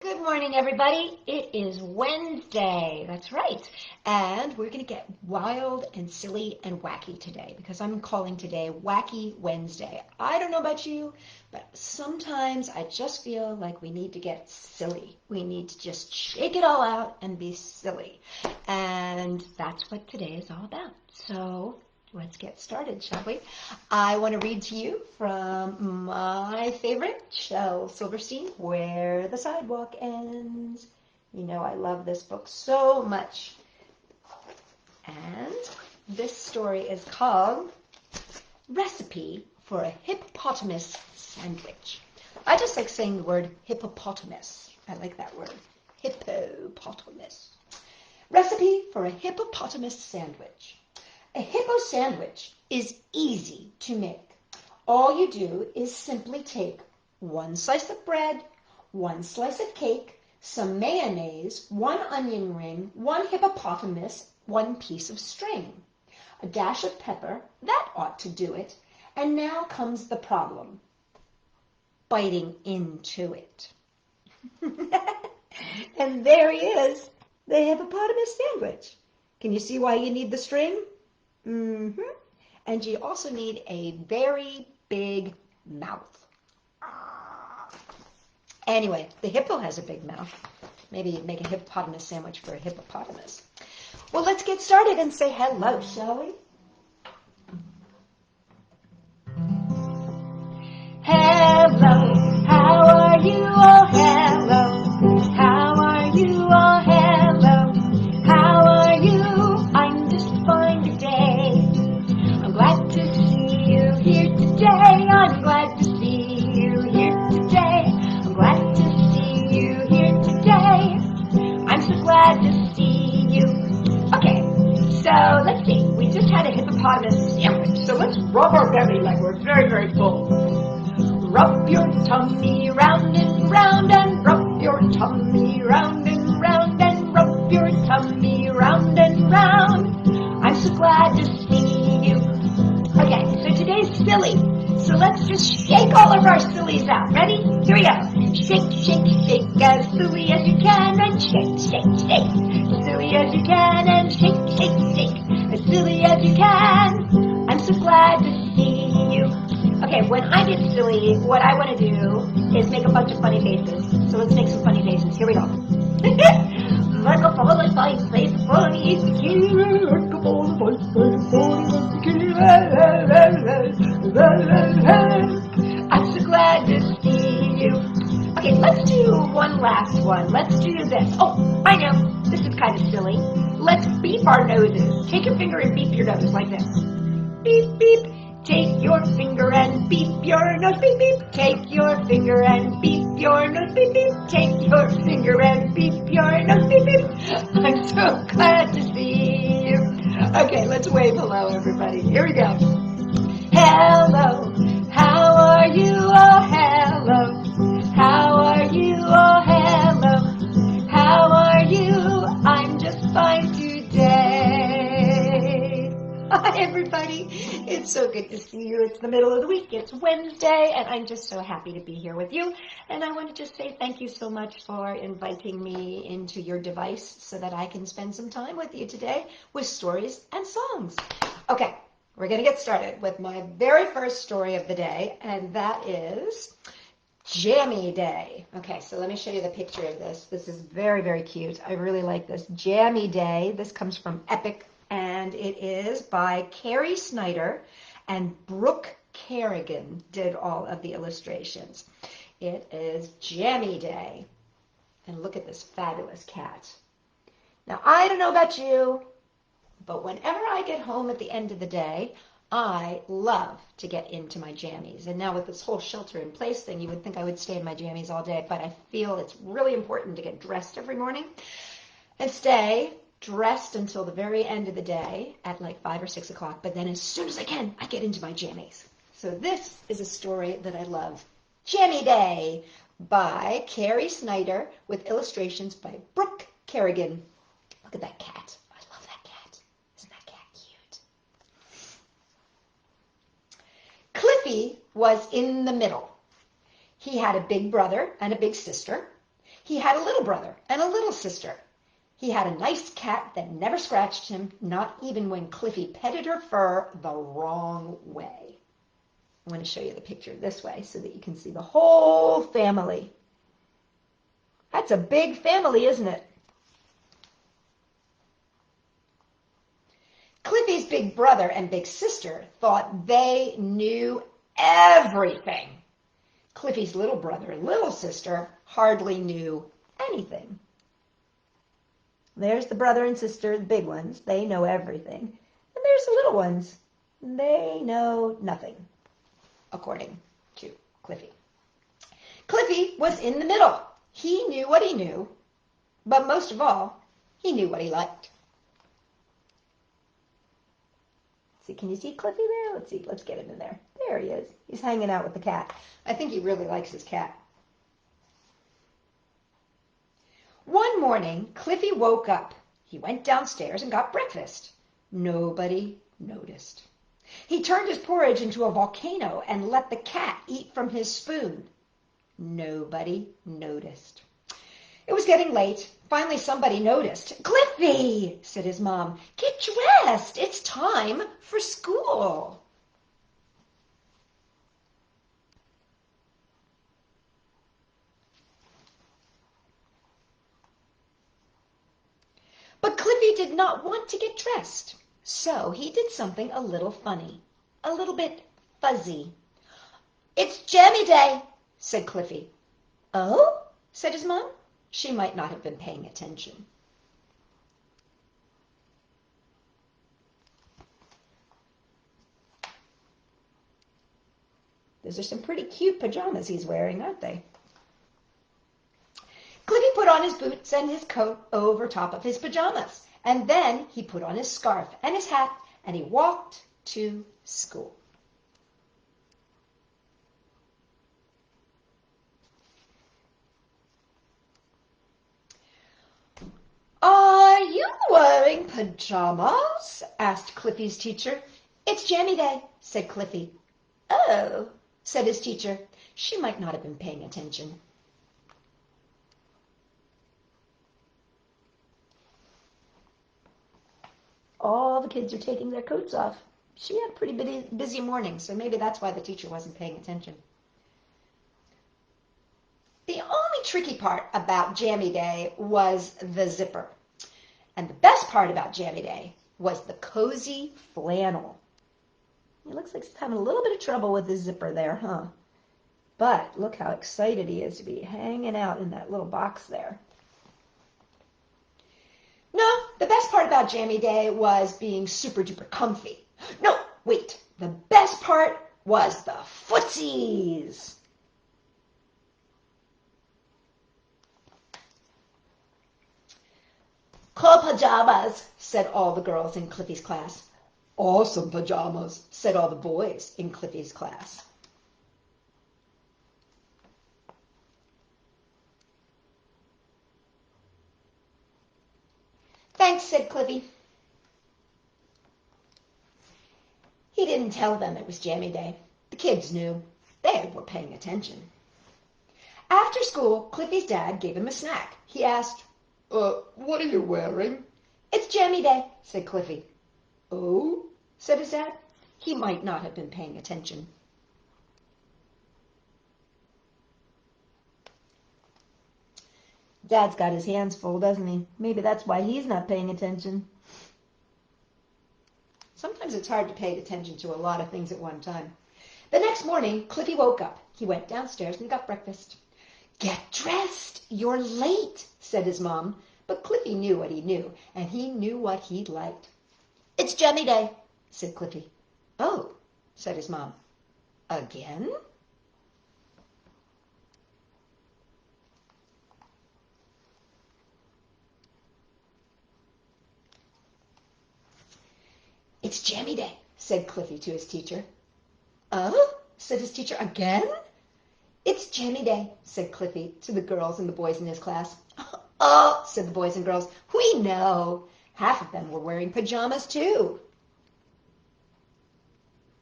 Good morning, everybody. It is Wednesday. That's right. And we're going to get wild and silly and wacky today because I'm calling today Wacky Wednesday. I don't know about you, but sometimes I just feel like we need to get silly. We need to just shake it all out and be silly. And that's what today is all about. So let's get started, shall we? I want to read to you from my favorite, Shel Silverstein, Where the Sidewalk Ends. You know I love this book so much. And this story is called Recipe for a Hippopotamus Sandwich. I just like saying the word hippopotamus. I like that word, hippopotamus. Recipe for a hippopotamus sandwich. A hippo sandwich is easy to make. All you do is simply take one slice of bread, one slice of cake, some mayonnaise, one onion ring, one hippopotamus, one piece of string, a dash of pepper, that ought to do it. And now comes the problem, biting into it. And there he is, the hippopotamus sandwich. Can you see why you need the string? And you also need a very big mouth. Anyway, the hippo has a big mouth. Maybe make a hippopotamus sandwich for a hippopotamus. Well, let's get started and say hello, shall we? Hello, how are you all? Hello, how are you all? Hello, how are you? I'm just fine today. I'm glad to see you here today. I'm glad to see you here today. I'm glad to see you here today. I'm so glad to see you. Okay, so let's see. We just had a hippopotamus sandwich. So let's rub our belly like we're very, very full. Rub your tummy round and round and rub your tummy round and round and rub your tummy round and round. I'm so glad to see you. Okay, so today's silly. So let's just shake all of our sillies out. Ready? Here we go. Shake, shake, shake as silly as you can and shake, shake, shake. Silly as you can and shake, shake, shake. As silly as you can. I'm so glad to see you. Okay, when I get silly, what I want to do is make a bunch of funny faces. So let's make some funny faces. Here we go. Like a funny face, funny is the key. Like a funny face, funny is the key. I'm so glad to see you. Okay, let's do one last one. Let's do this. Oh, I know. This is kind of silly. Let's beep our noses. Take your finger and beep your nose like this. Beep, beep. Take your finger and beep your nose, beep, beep. Take your finger and beep your nose, beep, beep. Take your finger and beep your nose, beep, beep. I'm so glad to see you. Okay, let's wave hello, everybody. Here we go. Hello, how are you all? Hello, how are you all? Hello, how are you? I'm just fine today. Hi, everybody. It's so good to see you. It's the middle of the week. It's Wednesday, and I'm just so happy to be here with you. And I want to just say thank you so much for inviting me into your device so that I can spend some time with you today with stories and songs. Okay, we're going to get started with my very first story of the day, and that is Jammie Day. Okay, so let me show you the picture of this. This is very, very cute. I really like this. Jammie Day. This comes from Epic. And it is by Carrie Snyder, and Brooke Kerrigan did all of the illustrations. It is Jammie Day. And look at this fabulous cat. Now, I don't know about you, but whenever I get home at the end of the day, I love to get into my jammies. And now with this whole shelter-in-place thing, you would think I would stay in my jammies all day, but I feel it's really important to get dressed every morning and stay dressed until the very end of the day at like 5 or 6 o'clock, but then as soon as I can, I get into my jammies. So this is a story that I love. Jammie Day by Carrie Snyder with illustrations by Brooke Kerrigan. Look at that cat. I love that cat. Isn't that cat cute? Cliffy was in the middle. He had a big brother and a big sister. He had a little brother and a little sister. He had a nice cat that never scratched him, not even when Cliffy petted her fur the wrong way. I'm going to show you the picture this way so that you can see the whole family. That's a big family, isn't it? Cliffy's big brother and big sister thought they knew everything. Cliffy's little brother and little sister hardly knew anything. There's the brother and sister, the big ones. They know everything. And there's the little ones. They know nothing, according to Cliffy. Cliffy was in the middle. He knew what he knew, but most of all, he knew what he liked. See, can you see Cliffy there? Let's see. Let's get him in there. There he is. He's hanging out with the cat. I think he really likes his cat. One morning, Cliffy woke up. He went downstairs and got breakfast. Nobody noticed. He turned his porridge into a volcano and let the cat eat from his spoon. Nobody noticed. It was getting late. Finally, somebody noticed. "Cliffy," said his mom, "get dressed. It's time for school." But Cliffy did not want to get dressed, so he did something a little funny, a little bit fuzzy. "It's Jammie Day," said Cliffy. "Oh?" said his mom. She might not have been paying attention. Those are some pretty cute pajamas he's wearing, aren't they? Cliffy put on his boots and his coat over top of his pajamas, and then he put on his scarf and his hat, and he walked to school. "Are you wearing pajamas?" asked Cliffy's teacher. "It's Jammie Day," said Cliffy. "Oh," said his teacher. She might not have been paying attention. All the kids are taking their coats off. She had a pretty busy morning, so maybe that's why the teacher wasn't paying attention. The only tricky part about Jammie Day was the zipper. And the best part about Jammie Day was the cozy flannel. It looks like he's having a little bit of trouble with the zipper there, huh? But look how excited he is to be hanging out in that little box there. No, the best part about Jammie Day was being super duper comfy. No, wait, the best part was the footsies. "Cool pajamas," said all the girls in Cliffy's class. "Awesome pajamas," said all the boys in Cliffy's class. "Thanks," said Cliffy. He didn't tell them it was Jammie Day. The kids knew. They were paying attention. After school, Cliffy's dad gave him a snack. He asked, "What are you wearing?" "It's Jammie Day," said Cliffy. "Oh?" said his dad. He might not have been paying attention. Dad's got his hands full, doesn't he? Maybe that's why he's not paying attention. Sometimes it's hard to pay attention to a lot of things at one time. The next morning, Cliffy woke up. He went downstairs and got breakfast. "Get dressed. You're late," said his mom. But Cliffy knew what he knew, and he knew what he liked. "It's Jammie Day," said Cliffy. "Oh," said his mom. "Again?" "It's Jammie Day," said Cliffy to his teacher. "Oh?" said his teacher. "Again?" "It's Jammie Day," said Cliffy to the girls and the boys in his class. "Oh," said the boys and girls, "we know." Half of them were wearing pajamas too.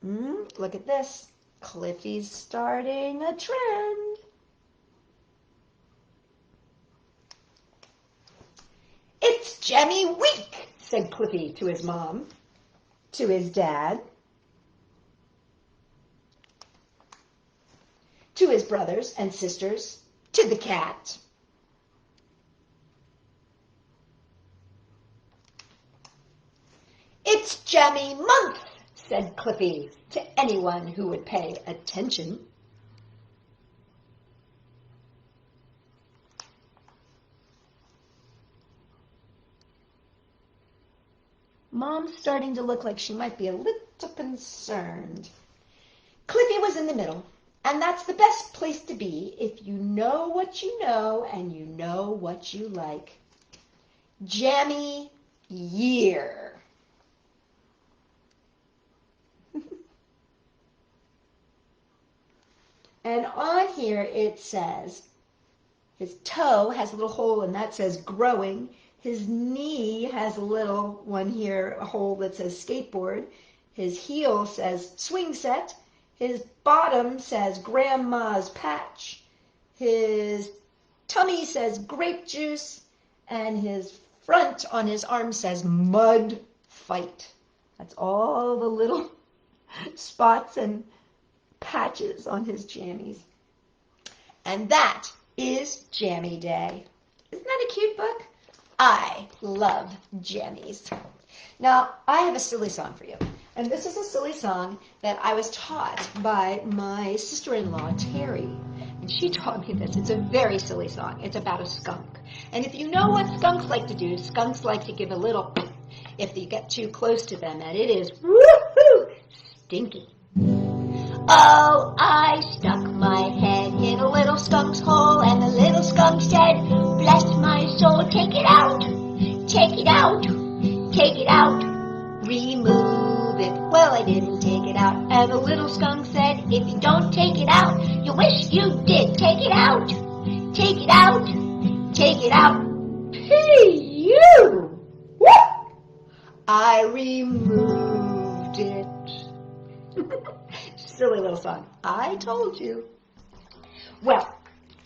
Look at this. Cliffy's starting a trend. Jammie weak, said Cliffy to his mom, to his dad, to his brothers and sisters, to the cat. It's Jammie month, said Cliffy to anyone who would pay attention. Mom's starting to look like she might be a little concerned. Cliffy was in the middle, and that's the best place to be if you know what you know and you know what you like. Jammie year. And on here it says, his toe has a little hole and that says growing. His knee has a little one here, a hole that says skateboard. His heel says swing set. His bottom says grandma's patch. His tummy says grape juice. And his front on his arm says mud fight. That's all the little spots and patches on his jammies. And that is Jammie Day. Isn't that a cute book? I love jammies. Now, I have a silly song for you. And this is a silly song that I was taught by my sister-in-law, Terry. And she taught me this. It's a very silly song. It's about a skunk. And if you know what skunks like to do, skunks like to give a little if you get too close to them, and it is woohoo stinky. Oh, I stuck my head in a little skunk's hole, and the little skunk said, bless my soul, take it out, take it out, take it out, remove it. Well, I didn't take it out, and the little skunk said, if you don't take it out, you wish you did. Take it out, take it out, take it out. P.U. I removed it. Silly little song. I told you. Well,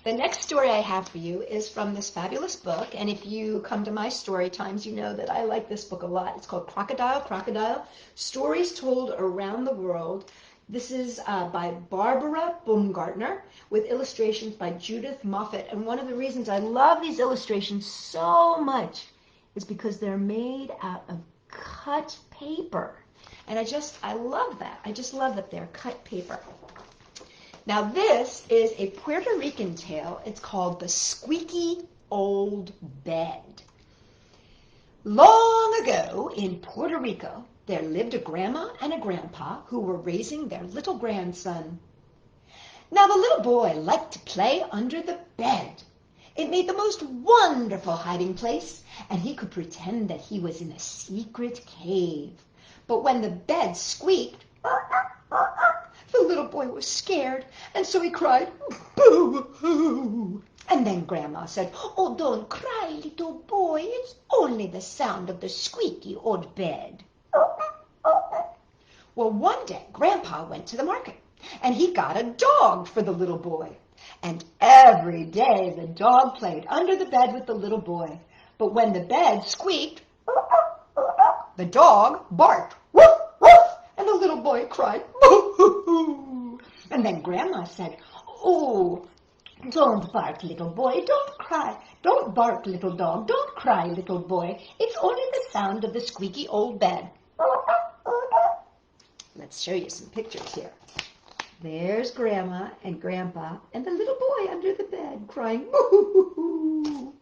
the next story I have for you is from this fabulous book, and if you come to my story times, you know that I like this book a lot. It's called Crocodile, Crocodile, Stories Told Around the World. This is by Barbara Baumgartner with illustrations by Judith Moffatt, and one of the reasons I love these illustrations so much is because they're made out of cut paper. And I love that. I just love that they're cut paper. Now this is a Puerto Rican tale. It's called The Squeaky Old Bed. Long ago in Puerto Rico, there lived a grandma and a grandpa who were raising their little grandson. Now the little boy liked to play under the bed. It made the most wonderful hiding place, and he could pretend that he was in a secret cave. But when the bed squeaked, the little boy was scared, and so he cried, boo-hoo. And then Grandma said, oh, don't cry, little boy. It's only the sound of the squeaky old bed. Well, one day, Grandpa went to the market, and he got a dog for the little boy. And every day, the dog played under the bed with the little boy. But when the bed squeaked, the dog barked, woof, woof, and the little boy cried, boo-hoo-hoo. And then Grandma said, oh, don't bark, little boy, don't cry. Don't bark, little dog, don't cry, little boy. It's only the sound of the squeaky old bed. Let's show you some pictures here. There's Grandma and Grandpa and the little boy under the bed crying, boo-hoo-hoo.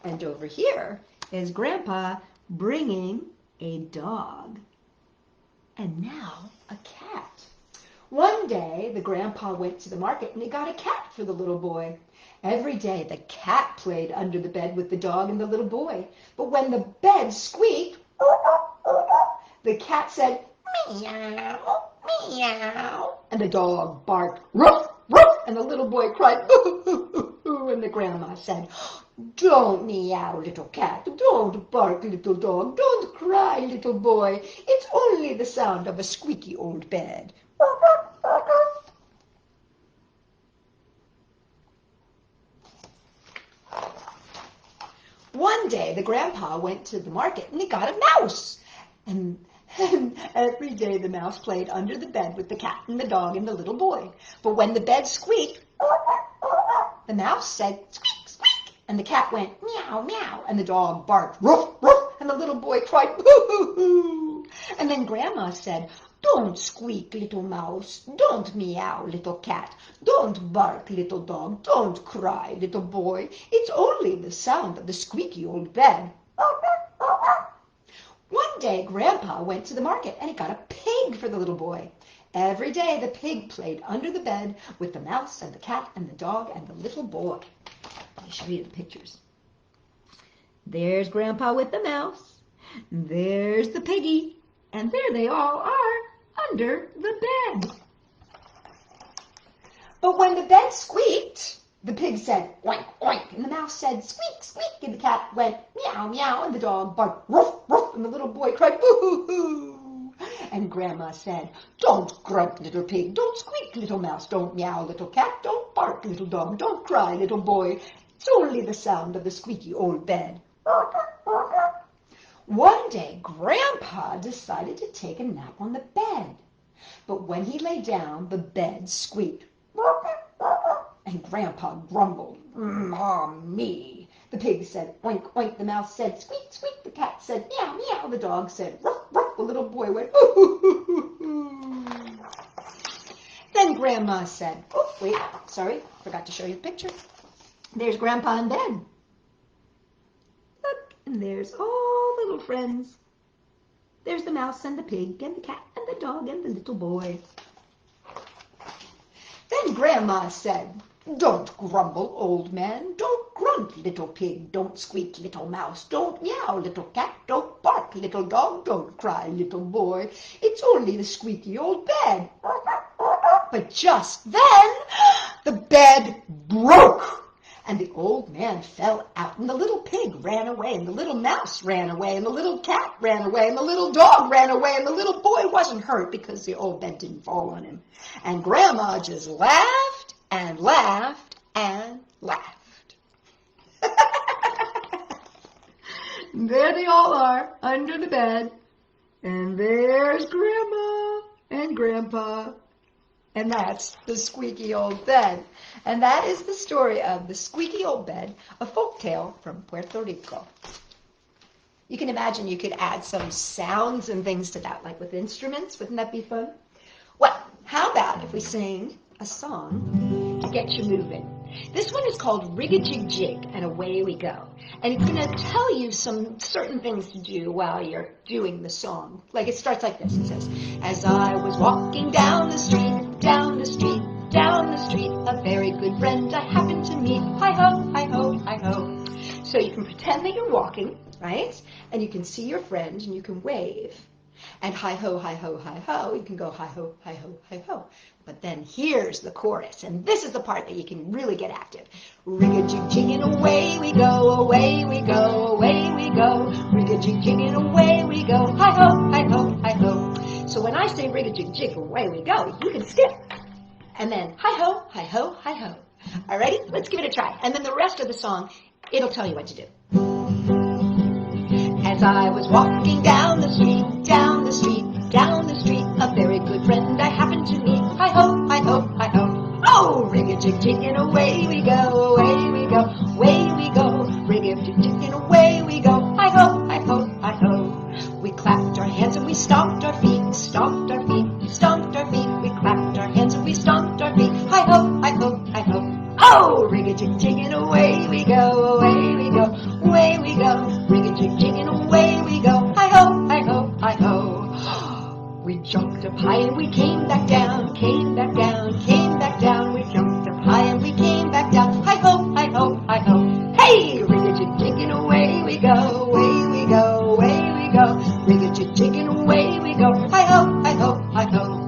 And over here is Grandpa bringing a dog, and now a cat. One day, the grandpa went to the market and he got a cat for the little boy. Every day, the cat played under the bed with the dog and the little boy. But when the bed squeaked, the cat said, meow, meow, and the dog barked, ruff, ruff, and the little boy cried, ooh, ooh, ooh, ooh, and the grandma said, don't meow, little cat, don't bark, little dog, don't cry, little boy, it's only the sound of a squeaky old bed. One day, the grandpa went to the market and he got a mouse. And every day the mouse played under the bed with the cat and the dog and the little boy. But when the bed squeaked, the mouse said, squeak, squeak. And the cat went, meow, meow. And the dog barked, roof, roof. And the little boy cried, hoo, hoo, hoo. And then Grandma said, don't squeak, little mouse. Don't meow, little cat. Don't bark, little dog. Don't cry, little boy. It's only the sound of the squeaky old bed. One day, Grandpa went to the market and he got a pig for the little boy. Every day, the pig played under the bed with the mouse and the cat and the dog and the little boy. Let me show you the pictures. There's Grandpa with the mouse. There's the piggy. And there they all are under the bed. But when the bed squeaked, the pig said, oink, oink, and the mouse said, squeak, squeak, and the cat went, meow, meow, and the dog barked, roof, roof, and the little boy cried, boo, hoo, hoo. And Grandma said, don't grunt, little pig, don't squeak, little mouse, don't meow, little cat, don't bark, little dog, don't cry, little boy. It's only the sound of the squeaky old bed. One day, Grandpa decided to take a nap on the bed. But when he lay down, the bed squeaked. And Grandpa grumbled, ah, me. The pig said, oink, oink. The mouse said, squeak, squeak. The cat said, meow, meow. The dog said, ruff, ruff. The little boy went, ooh, hoo, hoo, hoo, hoo. Then Grandma said, oh, wait, sorry, forgot to show you the picture. There's Grandpa in bed. Look, and there's all the little friends. There's the mouse and the pig and the cat and the dog and the little boy. Then Grandma said, don't grumble, old man. Don't grunt, little pig. Don't squeak, little mouse. Don't meow, little cat. Don't bark, little dog. Don't cry, little boy. It's only the squeaky old bed. But just then, the bed broke. And the old man fell out, and the little pig ran away, and the little mouse ran away, and the little cat ran away, and the little dog ran away, and the little boy wasn't hurt because the old bed didn't fall on him. And Grandma just laughed and laughed and laughed. There they all are, under the bed, and there's Grandma and Grandpa. And that's the squeaky old bed. And that is the story of the Squeaky Old Bed, a folk tale from Puerto Rico. You can imagine you could add some sounds and things to that, like with instruments. Wouldn't that be fun? Well, how about if we sing a song to get you moving? This one is called A Jig Jig, and away we go. And it's going to tell you some certain things to do while you're doing the song. Like it starts like this. It says, as I was walking down the street, down the street, down the street, a very good friend I happened to meet. Hi-ho, hi-ho, hi-ho. So you can pretend that you're walking, right? And you can see your friend and you can wave. And hi-ho, hi-ho, hi-ho, you can go hi-ho, hi-ho, hi-ho. But then here's the chorus, and this is the part that you can really get active. Rig-a-jig-jig and away we go, away we go, away we go. Rig-a-jig-jig and away we go, hi-ho, hi-ho, hi-ho. So when I say rig-a-jig-jig, away we go, you can skip. And then hi-ho, hi-ho, hi-ho. All righty? Let's give it a try. And then the rest of the song, it'll tell you what to do. As I was walking down the street, down the street, down the street, a very good friend I happened to meet. Hi-ho, hi-ho, hi-ho. Oh, rig-a-jig-jig and away we go, away we go, away we go. Rig-a-jig-jig and away we go. Hi-ho, hi-ho, hi-ho. We clapped our hands and we stomped our feet, stomped our feet, stomped our feet. We clapped our hands and we stomped our feet. Hi-ho, hi-ho, hi-ho. Oh, rig-a-jig-jig and away we go, away we go, away we go. Rig-a-jig-jig and away we go. Hi-ho, hi-ho, hi-ho. We jumped up high and we came back down, came back down, came back down. We jumped up high and we came back down. Hi-ho, hi-ho, hi-ho. Hey, rig-a-jig-jig and away we go, away we go, away we go. Rig-a-jig-jig and away we go. Hi-ho, hi-ho, hi-ho.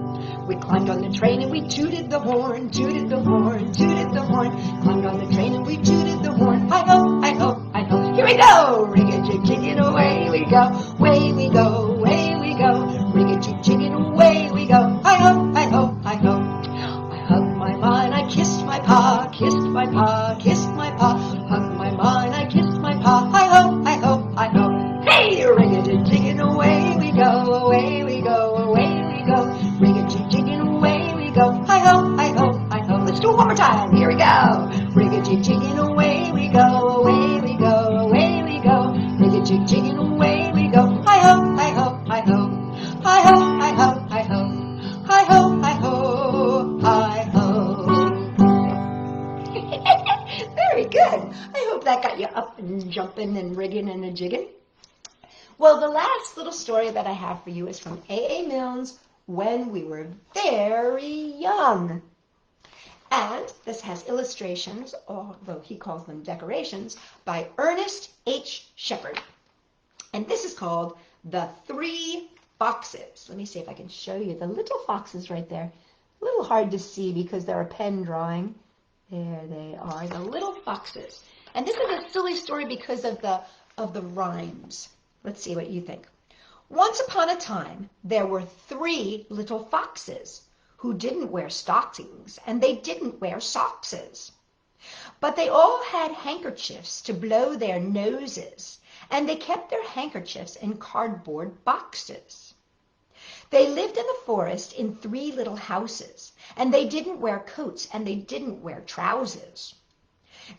We climbed on the train and we tooted the horn, tooted the horn, tooted the horn. Climbed on the train and we tooted the horn. Hi-ho, hi-ho, hi-ho. Here we go! Rig-a-jig-jig and away we go, away we go, away we go. Rig-a-jig-jig and away we go. Hi-ho, hi-ho, hi-ho. I hugged my ma and I kissed my pa, kissed my pa, kissed my pa. Hugged my ma and I kissed my pa. Hi-ho, Very good. I hope that got you up and jumping and rigging and a jigging. Well, the last little story that I have for you is from A.A. Milne's When We Were Very Young. And this has illustrations, although he calls them decorations, by Ernest H. Shepard. And this is called The Three Foxes. Let me see if I can show you the little foxes right there. A little hard to see because they're a pen drawing. There they are, the little foxes. And this is a silly story because of the rhymes. Let's see what you think. Once upon a time, there were 3 little foxes who didn't wear stockings and they didn't wear sockses. But they all had handkerchiefs to blow their noses, and they kept their handkerchiefs in cardboard boxes. They lived in the forest in 3 little houses, and they didn't wear coats and they didn't wear trousers.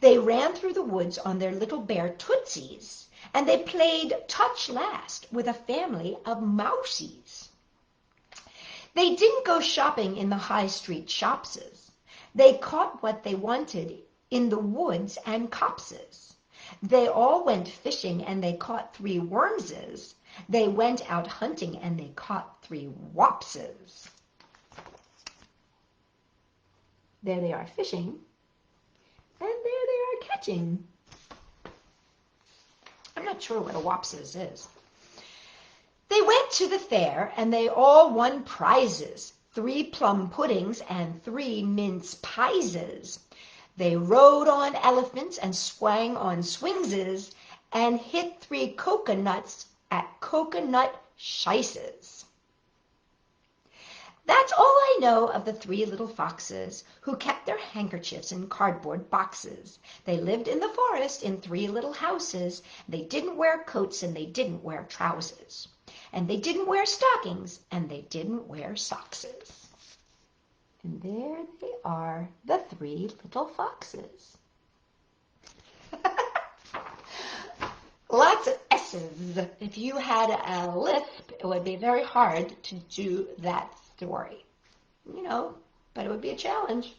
They ran through the woods on their little bare tootsies, and they played touch last with a family of mousies. They didn't go shopping in the high street shopses. They caught what they wanted in the woods and copses. They all went fishing and they caught 3 wormses. They went out hunting and they caught 3 wopses. There they are fishing, and there they are catching. I'm not sure what a wopses is. They went to the fair and they all won prizes, 3 plum puddings and 3 mince pieses. They rode on elephants and swang on swingses and hit 3 coconuts at coconut shices. That's all I know of the 3 little foxes who kept their handkerchiefs in cardboard boxes. They lived in the forest in 3 little houses. They didn't wear coats and they didn't wear trousers. And they didn't wear stockings and they didn't wear sockses. And there they are, the 3 little foxes. Lots of S's. If you had a lisp, it would be very hard to do that story. You know, but it would be a challenge.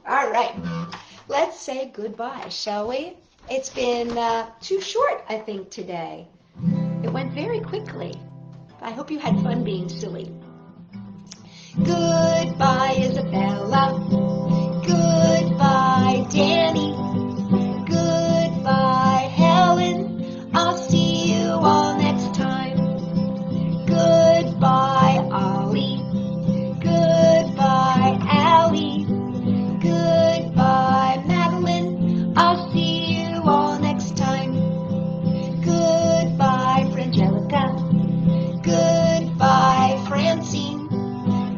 All right, let's say goodbye, shall we? It's been too short, I think, today. It went very quickly. I hope you had fun being silly. Goodbye, Isabella. Goodbye, Danny. Goodbye, Helen. I'll see you all next time. Goodbye, Ollie. Goodbye, Allie. Goodbye, Madeline. I'll see you all next time. Goodbye, Frangelica. Goodbye, Francine.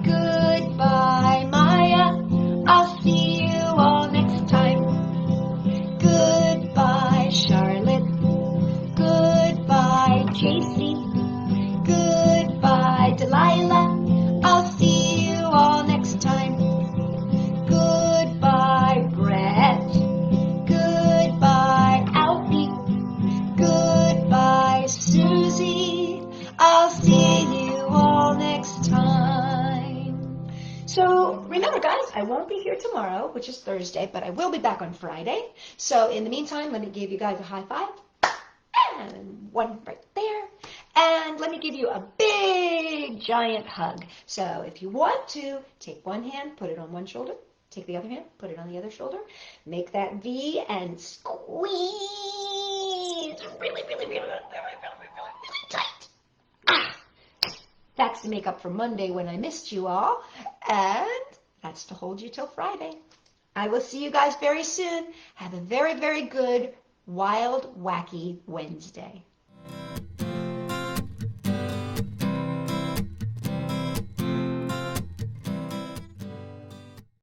Goodbye, Maya. I'll see you all next time. Goodbye, Charlotte. Goodbye, JC. Goodbye, Delilah. I'll see you all next time. Goodbye, Brett. Goodbye, Alfie. Goodbye, Susie. I'll see you all next time. So remember, guys, I won't be here tomorrow, which is Thursday, but I will be back on Friday. So in the meantime, let me give you guys a high five. And one right there. And let me give you a big, giant hug. So if you want to, take one hand, put it on one shoulder. Take the other hand, put it on the other shoulder. Make that V and squeeze really, really, really, really, really, really tight. Ah. That's to make up for Monday when I missed you all. And that's to hold you till Friday. I will see you guys very soon. Have a very, very good, wild, wacky Wednesday.